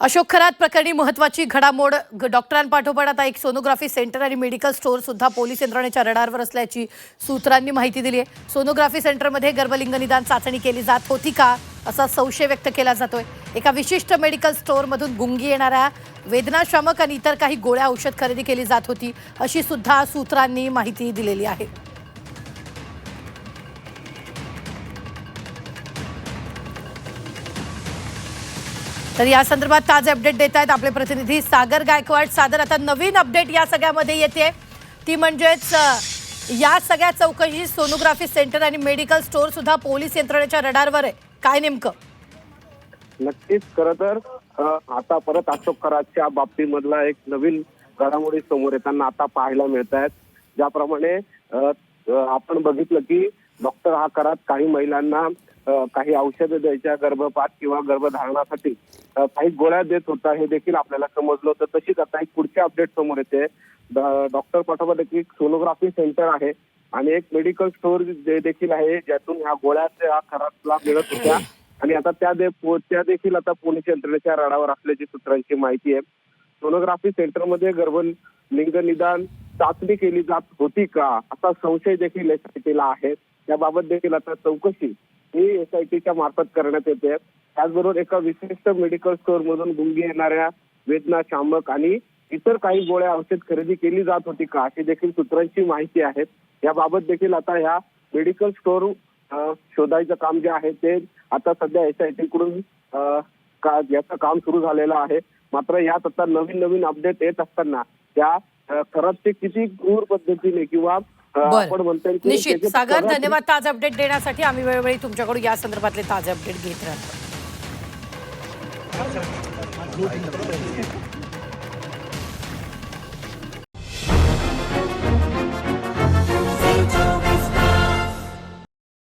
अशोक खरात प्रकरणी महत्त्वाची घडामोड डॉक्टरांपाठोपाठ आता एक सोनोग्राफी सेंटर आणि मेडिकल स्टोअर सुद्धा पोलीस यंत्रणेच्या रडारवर असल्याची सूत्रांनी माहिती दिली आहे। सोनोग्राफी सेंटरमध्ये गर्भलिंग निदान चाचणी केली जात होती का असा संशय व्यक्त केला जातोय। एका विशिष्ट मेडिकल स्टोअरमधून गुंगी येणाऱ्या वेदनाशामक आणि इतर काही गोळ्या औषध खरेदी केली जात होती अशी सुद्धा सूत्रांनी माहिती दिलेली आहे। तर या संदर्भात ताजे अपडेट देत आहेत आपले प्रतिनिधी सागर गायकवाड। सागर, आता नवीन अपडेट या सगळ्यामध्ये येते ती म्हणजेच या सगळ्या चौकशी सोनोग्राफी सेंटर आणि मेडिकल स्टोअर सुद्धा पोलीस यंत्रणेच्या रडारवर आहे, काय नेमकं? नक्कीच, खरं तर आता परत अशोक खरातच्या बाबतीमधला एक नवीन घडामोडी समोर येताना आता पाहायला मिळत आहेत। ज्याप्रमाणे आपण बघितलं की डॉक्टर हा खरात काही महिलांना काही औषधं द्यायच्या गर्भपात किंवा गर्भधारणासाठी काही गोळ्या देत होता हे देखील आपल्याला समजलं होतं। तशीच आता एक पुढची अपडेट समोर येते। डॉक्टर पाठोपाठ एक सोनोग्राफी सेंटर आहे आणि एक मेडिकल स्टोअर देखील आहे ज्यातून ह्या गोळ्या त्या खरातला मिळत होत्या आणि आता त्या देखील आता पोलीस यंत्रणेच्या रडावर असल्याची सूत्रांची माहिती आहे। सोनोग्राफी सेंटरमध्ये गर्भलिंग निदान चाचणी केली जात होती का असा संशय देखील एसआयटीला आहे। त्याबाबत देखील आता चौकशी ही एसआयटीच्या मार्फत करण्यात येते। त्याचबरोबर एका विशिष्ट मेडिकल स्टोअर मधून गुंगी येणाऱ्या वेदनाशामक आणि इतर काही गोळ्या औषध खरेदी केली जात होती का अशी देखील सूत्रांची माहिती आहे। याबाबत देखील आता ह्या मेडिकल स्टोअर शोधायचं काम जे आहे ते आता सध्या एसआयटी कडून याचं काम सुरू झालेलं आहे। मात्र यात आता नवीन अपडेट येत असताना त्या खरंच ते किती क्रूर पद्धतीने किंवा आपण म्हणतो निश्चित सागर, धन्यवाद ताजे अपडेट देण्यासाठी। आम्ही वेळोवेळी तुमच्याकडून या संदर्भातले ताजे अपडेट घेत राहतो।